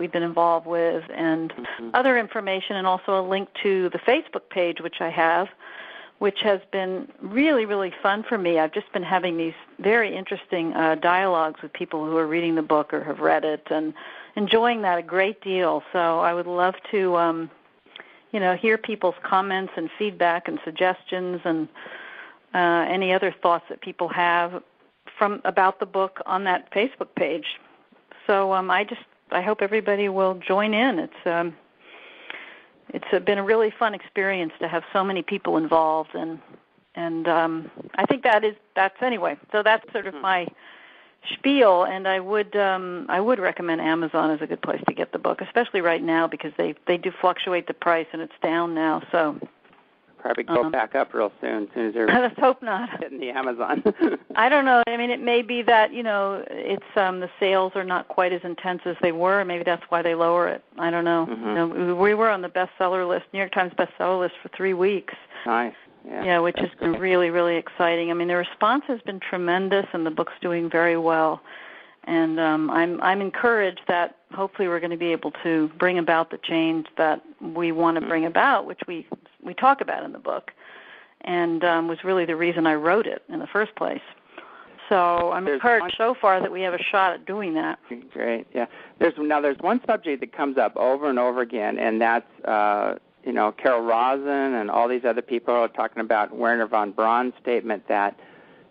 we've been involved with, and other information, and also a link to the Facebook page, which I have, which has been really, really fun for me. I've just been having these very interesting dialogues with people who are reading the book or have read it, and enjoying that a great deal. So I would love to, hear people's comments and feedback and suggestions and any other thoughts that people have about the book on that Facebook page. So I hope everybody will join in. It's been a really fun experience to have so many people involved, and I think that's anyway. So that's sort of my spiel, and I would recommend Amazon as a good place to get the book, especially right now because they do fluctuate the price, and it's down now. So probably go back up real soon as they're let's hope not hitting the Amazon. I don't know. I mean, it may be that it's the sales are not quite as intense as they were. Maybe that's why they lower it. I don't know. We were on the bestseller list, New York Times bestseller list, for 3 weeks. Nice. Yeah, which has been really, really exciting. I mean, the response has been tremendous, and the book's doing very well. And I'm encouraged that hopefully we're going to be able to bring about the change that we want to bring about, which we talk about in the book, and was really the reason I wrote it in the first place. So I'm encouraged so far that we have a shot at doing that. Great, yeah. There's one subject that comes up over and over again, and that's Carol Rosin and all these other people are talking about Werner von Braun's statement that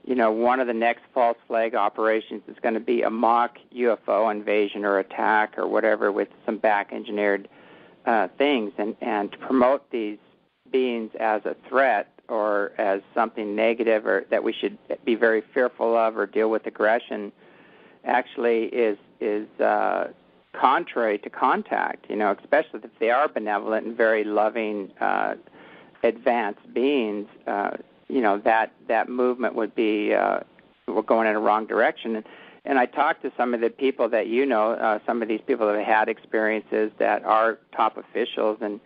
one of the next false flag operations is going to be a mock UFO invasion or attack or whatever with some back-engineered things, and to promote these beings as a threat or as something negative or that we should be very fearful of or deal with aggression actually is contrary to contact, especially if they are benevolent and very loving, advanced beings. That movement would be we're going in a wrong direction. And I talked to some of the people that some of these people that have had experiences that are top officials and,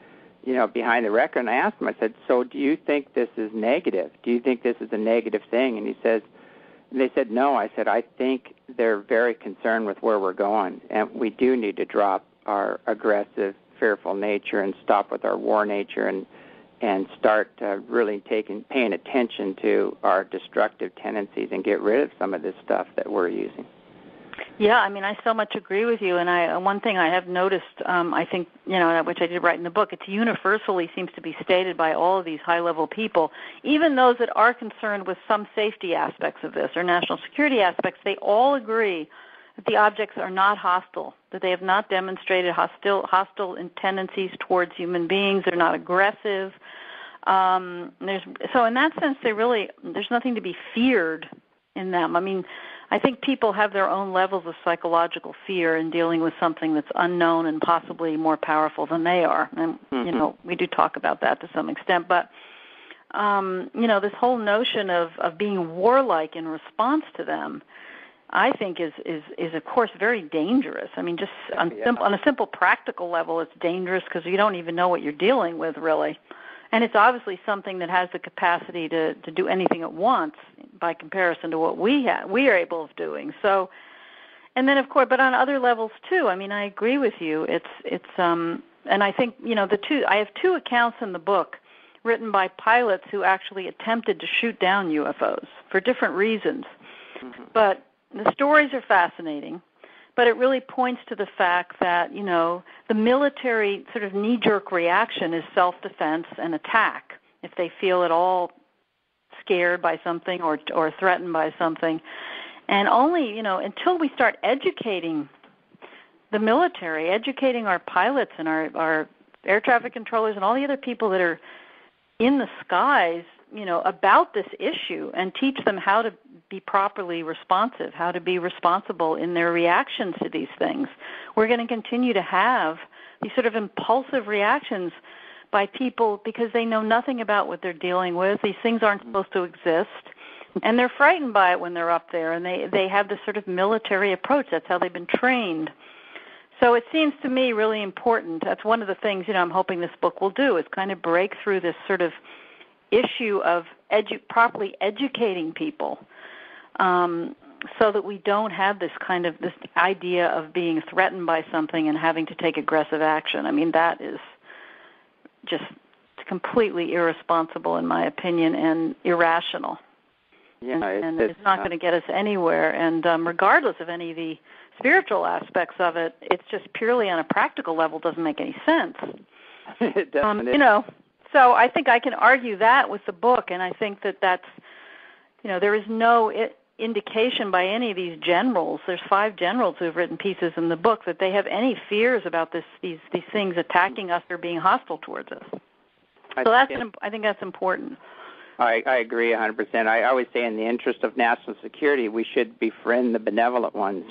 behind the record. And I asked them, I said, so do you think this is negative? Do you think this is a negative thing? And they said, no. I said, I think they're very concerned with where we're going, and we do need to drop our aggressive, fearful nature and stop with our war nature and start really paying attention to our destructive tendencies and get rid of some of this stuff that we're using. Yeah, I mean, I so much agree with you. And one thing I have noticed, I think, which I did write in the book, it's universally seems to be stated by all of these high-level people, even those that are concerned with some safety aspects of this or national security aspects, they all agree that the objects are not hostile, that they have not demonstrated hostile tendencies towards human beings. They're not aggressive. So in that sense, there's nothing to be feared in them. I mean, I think people have their own levels of psychological fear in dealing with something that's unknown and possibly more powerful than they are. And, we do talk about that to some extent. But, this whole notion of being warlike in response to them, I think is of course very dangerous. I mean, just on a simple practical level, it's dangerous because you don't even know what you're dealing with, really. And it's obviously something that has the capacity to do anything it wants by comparison to what we are able of doing. So, and then of course, but on other levels too. I mean, I agree with you. It's and I think I have 2 accounts in the book written by pilots who actually attempted to shoot down UFOs for different reasons. Mm-hmm. But the stories are fascinating. But it really points to the fact that, the military sort of knee-jerk reaction is self-defense and attack if they feel at all scared by something or threatened by something. And only, until we start educating the military, educating our pilots and our air traffic controllers and all the other people that are in the skies, about this issue and teach them how to be properly responsive, how to be responsible in their reactions to these things. We're going to continue to have these sort of impulsive reactions by people because they know nothing about what they're dealing with. These things aren't supposed to exist, and they're frightened by it when they're up there, and they have this sort of military approach. That's how they've been trained. So it seems to me really important. That's one of the things, I'm hoping this book will do, is kind of break through this sort of issue of properly educating people so that we don't have this idea of being threatened by something and having to take aggressive action. I mean, that is just completely irresponsible, in my opinion, and irrational. Yeah, and it's not going to get us anywhere. And regardless of any of the spiritual aspects of it, it's just purely on a practical level doesn't make any sense. It doesn't. So I think I can argue that with the book, and I think that's, there is no indication by any of these generals. There's 5 generals who've written pieces in the book that they have any fears about these things attacking us or being hostile towards us. So I think that's important. I agree 100%. I always say in the interest of national security, we should befriend the benevolent ones,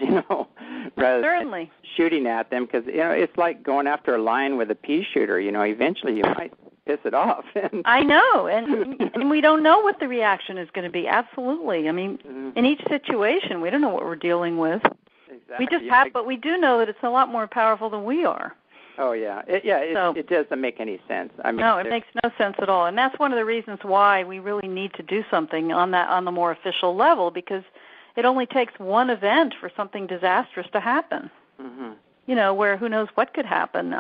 rather Certainly. than shooting at them, because, it's like going after a lion with a pea shooter. Eventually you might piss it off. I know, and we don't know what the reaction is going to be. Absolutely. I mean, in each situation, we don't know what we're dealing with. Exactly. We just have, but we do know that it's a lot more powerful than we are. Oh, yeah. It doesn't make any sense. No, it makes no sense at all. And that's one of the reasons why we really need to do something on the more official level, because it only takes one event for something disastrous to happen. Mm-hmm. Where who knows what could happen.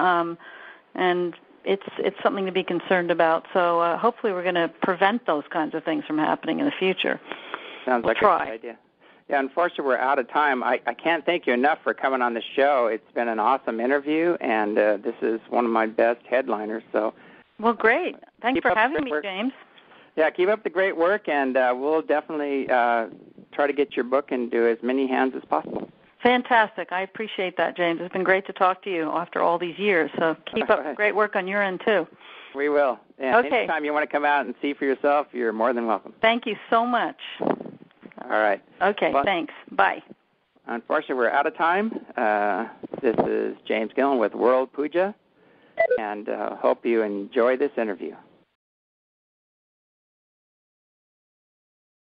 And it's something to be concerned about. So hopefully we're going to prevent those kinds of things from happening in the future. Sounds like a good idea. Yeah, unfortunately, we're out of time. I can't thank you enough for coming on the show. It's been an awesome interview, and this is one of my best headliners. So, well, great. Thanks for having me, James. Yeah, keep up the great work, and we'll definitely try to get your book into as many hands as possible. Fantastic. I appreciate that, James. It's been great to talk to you after all these years. So keep up the great work on your end, too. We will. And anytime you want to come out and see for yourself, you're more than welcome. Thank you so much. All right. Okay, well, thanks. Bye. Unfortunately, we're out of time. This is James Gillen with World Puja, and hope you enjoy this interview.